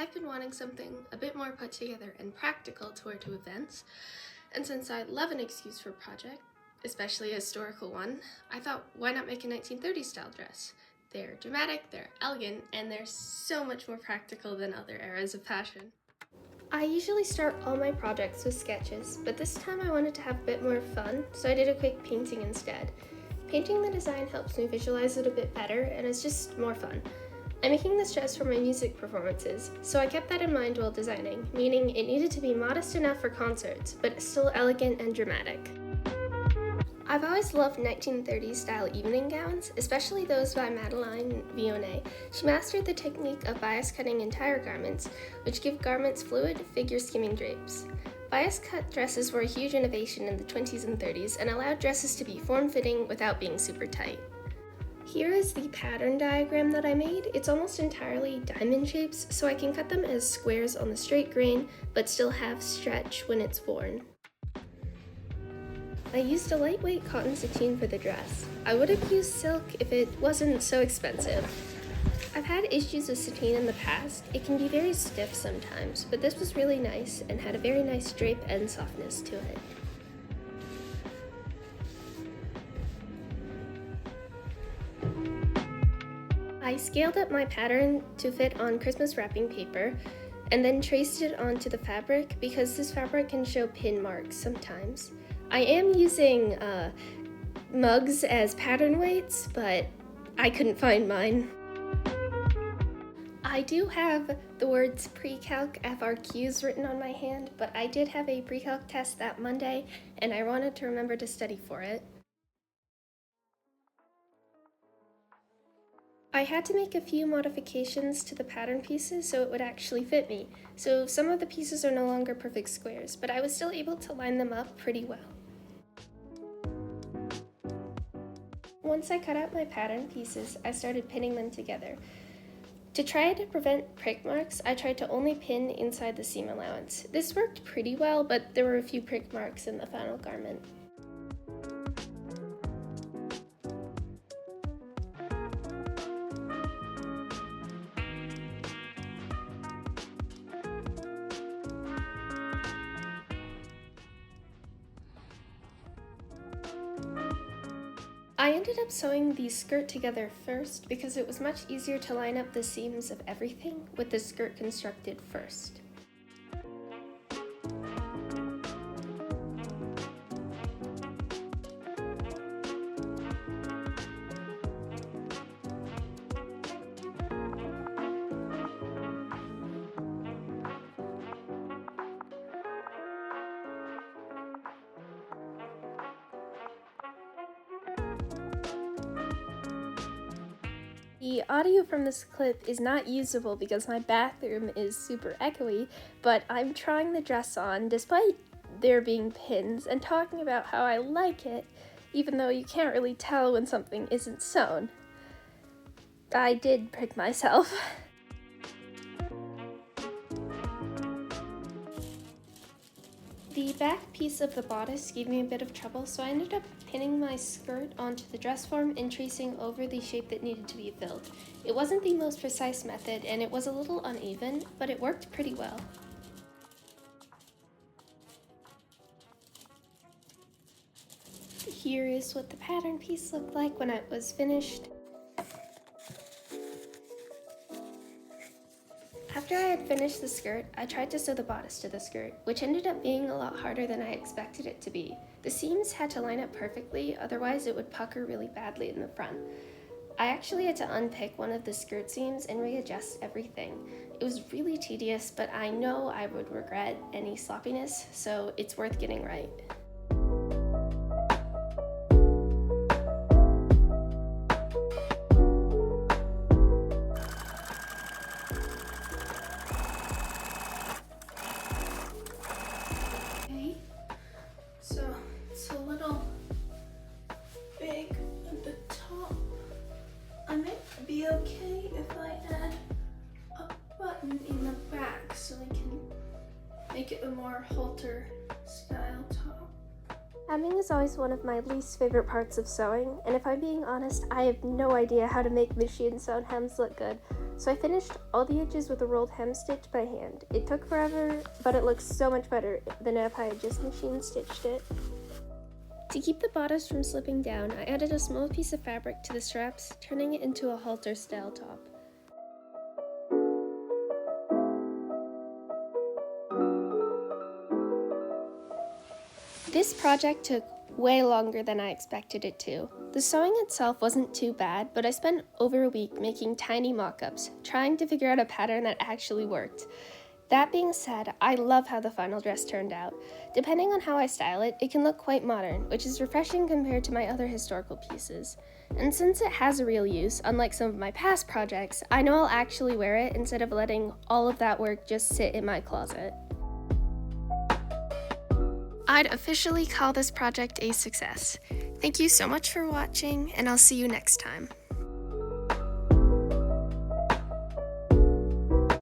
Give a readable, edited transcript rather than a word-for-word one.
I've been wanting something a bit more put together and practical to wear to events, and since I love an excuse for a project, especially a historical one, I thought, why not make a 1930s style dress? They're dramatic, they're elegant, and they're so much more practical than other eras of fashion. I usually start all my projects with sketches, but this time I wanted to have a bit more fun, so I did a quick painting instead. Painting the design helps me visualize it a bit better, and it's just more fun. I'm making this dress for my music performances, so I kept that in mind while designing, meaning it needed to be modest enough for concerts, but still elegant and dramatic. I've always loved 1930s style evening gowns, especially those by Madeleine Vionnet. She mastered the technique of bias cutting entire garments, which give garments fluid, figure-skimming drapes. Bias cut dresses were a huge innovation in the 20s and 30s and allowed dresses to be form-fitting without being super tight. Here is the pattern diagram that I made. It's almost entirely diamond shapes, so I can cut them as squares on the straight grain, but still have stretch when it's worn. I used a lightweight cotton sateen for the dress. I would have used silk if it wasn't so expensive. I've had issues with sateen in the past. It can be very stiff sometimes, but this was really nice and had a very nice drape and softness to it. I scaled up my pattern to fit on Christmas wrapping paper and then traced it onto the fabric because this fabric can show pin marks sometimes. I am using mugs as pattern weights, but I couldn't find mine. I do have the words pre-calc FRQs written on my hand, but I did have a pre-calc test that Monday, and I wanted to remember to study for it. I had to make a few modifications to the pattern pieces so it would actually fit me, so some of the pieces are no longer perfect squares, but I was still able to line them up pretty well. Once I cut out my pattern pieces, I started pinning them together. To try to prevent prick marks, I tried to only pin inside the seam allowance. This worked pretty well, but there were a few prick marks in the final garment. I ended up sewing the skirt together first because it was much easier to line up the seams of everything with the skirt constructed first. The audio from this clip is not usable because my bathroom is super echoey, but I'm trying the dress on despite there being pins and talking about how I like it, even though you can't really tell when something isn't sewn. I did prick myself. The back piece of the bodice gave me a bit of trouble, so I ended up pinning my skirt onto the dress form and tracing over the shape that needed to be filled. It wasn't the most precise method, and it was a little uneven, but it worked pretty well. Here is what the pattern piece looked like when it was finished. After I had finished the skirt, I tried to sew the bodice to the skirt, which ended up being a lot harder than I expected it to be. The seams had to line up perfectly, otherwise it would pucker really badly in the front. I actually had to unpick one of the skirt seams and readjust everything. It was really tedious, but I know I would regret any sloppiness, so it's worth getting right. So it's a little big at the top. I might be okay if I add a button in the back so I can make it a more halter style top. Hemming is always one of my least favorite parts of sewing, and if I'm being honest, I have no idea how to make machine-sewn hems look good, so I finished all the edges with a rolled hem stitch by hand. It took forever, but it looks so much better than if I had just machine stitched it. To keep the bodice from slipping down, I added a small piece of fabric to the straps, turning it into a halter-style top. This project took way longer than I expected it to. The sewing itself wasn't too bad, but I spent over a week making tiny mock-ups, trying to figure out a pattern that actually worked. That being said, I love how the final dress turned out. Depending on how I style it, it can look quite modern, which is refreshing compared to my other historical pieces. And since it has a real use, unlike some of my past projects, I know I'll actually wear it instead of letting all of that work just sit in my closet. I'd officially call this project a success. Thank you so much for watching, and I'll see you next time.